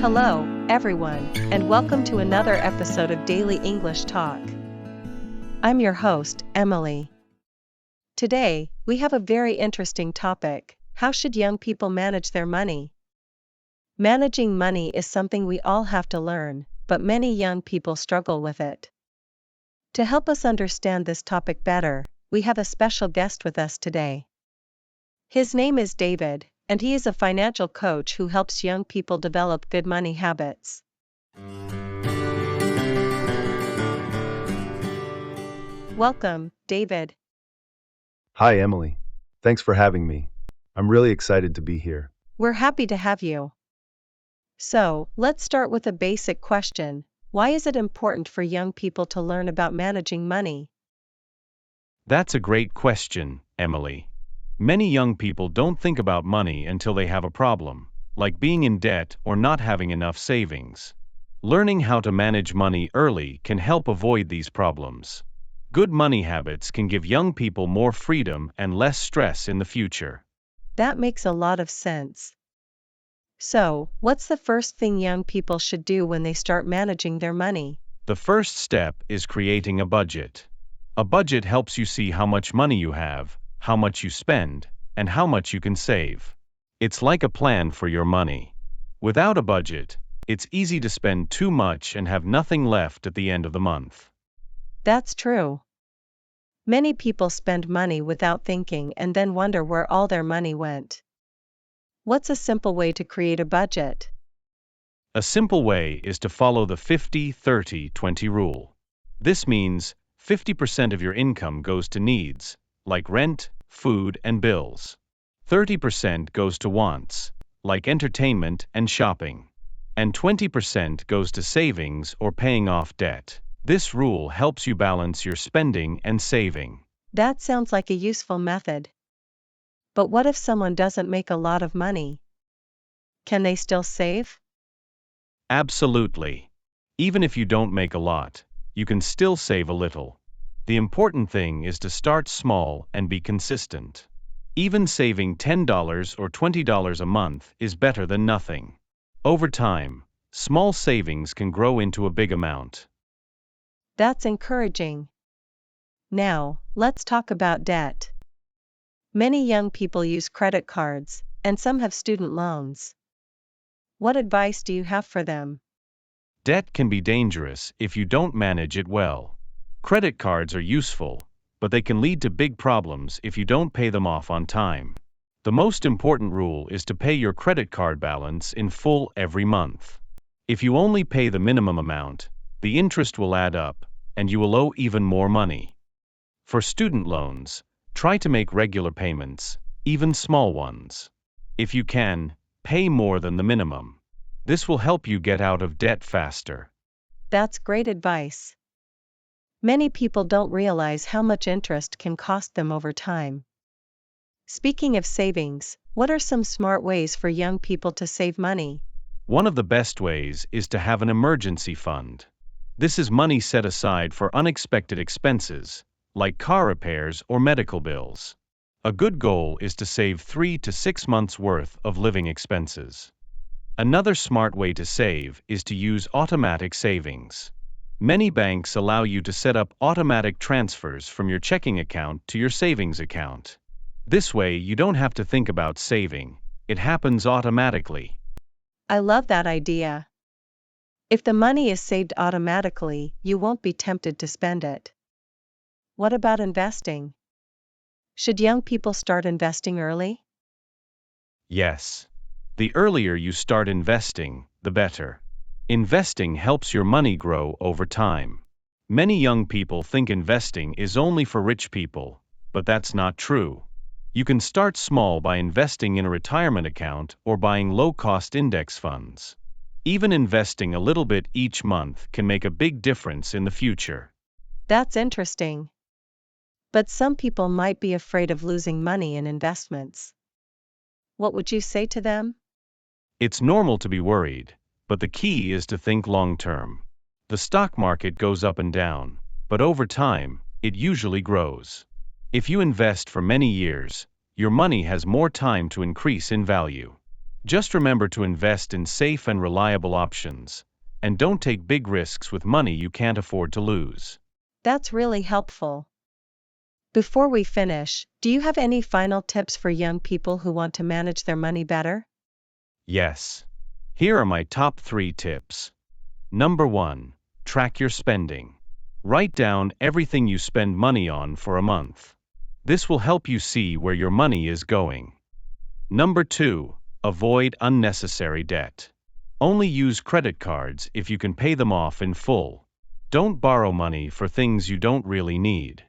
Hello, everyone, and welcome to another episode of Daily English Talk. I'm your host, Emily. Today, we have a very interesting topic: how should young people manage their money? Managing money is something we all have to learn, but many young people struggle with it. To help us understand this topic better, we have a special guest with us today. His name is David, and he is a financial coach who helps young people develop good money habits. Welcome, David. Hi, Emily. Thanks for having me. I'm really excited to be here. We're happy to have you. So, let's start with a basic question. Why is it important for young people to learn about managing money? That's a great question, Emily. Many young people don't think about money until they have a problem, like being in debt or not having enough savings. Learning how to manage money early can help avoid these problems. Good money habits can give young people more freedom and less stress in the future. That makes a lot of sense. So, what's the first thing young people should do when they start managing their money? The first step is creating a budget. A budget helps you see how much money you have, how much you spend, and how much you can save. It's like a plan for your money. Without a budget, it's easy to spend too much and have nothing left at the end of the month. That's true. Many people spend money without thinking and then wonder where all their money went. What's a simple way to create a budget? A simple way is to follow the 50-30-20 rule. This means 50% of your income goes to needs, like rent, food, and bills. 30% goes to wants, like entertainment and shopping. And 20% goes to savings or paying off debt. This rule helps you balance your spending and saving. That sounds like a useful method. But what if someone doesn't make a lot of money? Can they still save? Absolutely. Even if you don't make a lot, you can still save a little. The important thing is to start small and be consistent. Even saving $10 or $20 a month is better than nothing. Over time, small savings can grow into a big amount. That's encouraging. Now, let's talk about debt. Many young people use credit cards, and some have student loans. What advice do you have for them? Debt can be dangerous if you don't manage it well. Credit cards are useful, but they can lead to big problems if you don't pay them off on time. The most important rule is to pay your credit card balance in full every month. If you only pay the minimum amount, the interest will add up, and you will owe even more money. For student loans, try to make regular payments, even small ones. If you can, pay more than the minimum. This will help you get out of debt faster. That's great advice. Many people don't realize how much interest can cost them over time. Speaking of savings, what are some smart ways for young people to save money? One of the best ways is to have an emergency fund. This is money set aside for unexpected expenses, like car repairs or medical bills. A good goal is to save 3 to 6 months' worth of living expenses. Another smart way to save is to use automatic savings. Many banks allow you to set up automatic transfers from your checking account to your savings account. This way, you don't have to think about saving. It happens automatically. I love that idea. If the money is saved automatically, you won't be tempted to spend it. What about investing? Should young people start investing early? Yes. The earlier you start investing, the better. Investing helps your money grow over time. Many young people think investing is only for rich people, but that's not true. You can start small by investing in a retirement account or buying low-cost index funds. Even investing a little bit each month can make a big difference in the future. That's interesting. But some people might be afraid of losing money in investments. What would you say to them? It's normal to be worried, but the key is to think long-term. The stock market goes up and down, but over time, it usually grows. If you invest for many years, your money has more time to increase in value. Just remember to invest in safe and reliable options, and don't take big risks with money you can't afford to lose. That's really helpful. Before we finish, do you have any final tips for young people who want to manage their money better? Yes. Here are my top 3 tips. Number 1. Track your spending. Write down everything you spend money on for a month. This will help you see where your money is going. Number 2. Avoid unnecessary debt. Only use credit cards if you can pay them off in full. Don't borrow money for things you don't really need.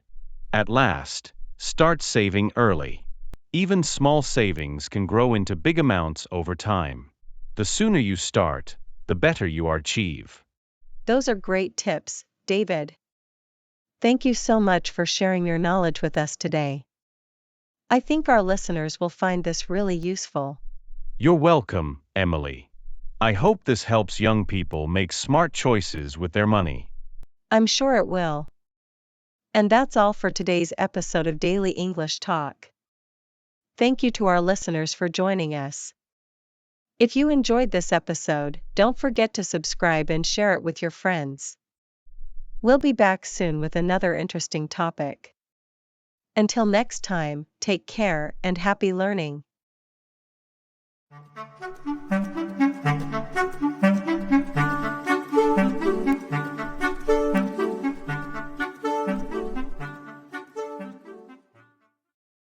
At last, start saving early. Even small savings can grow into big amounts over time. The sooner you start, the better you achieve. Those are great tips, David. Thank you so much for sharing your knowledge with us today. I think our listeners will find this really useful. You're welcome, Emily. I hope this helps young people make smart choices with their money. I'm sure it will. And that's all for today's episode of Daily English Talk. Thank you to our listeners for joining us. If you enjoyed this episode, don't forget to subscribe and share it with your friends. We'll be back soon with another interesting topic. Until next time, take care and happy learning.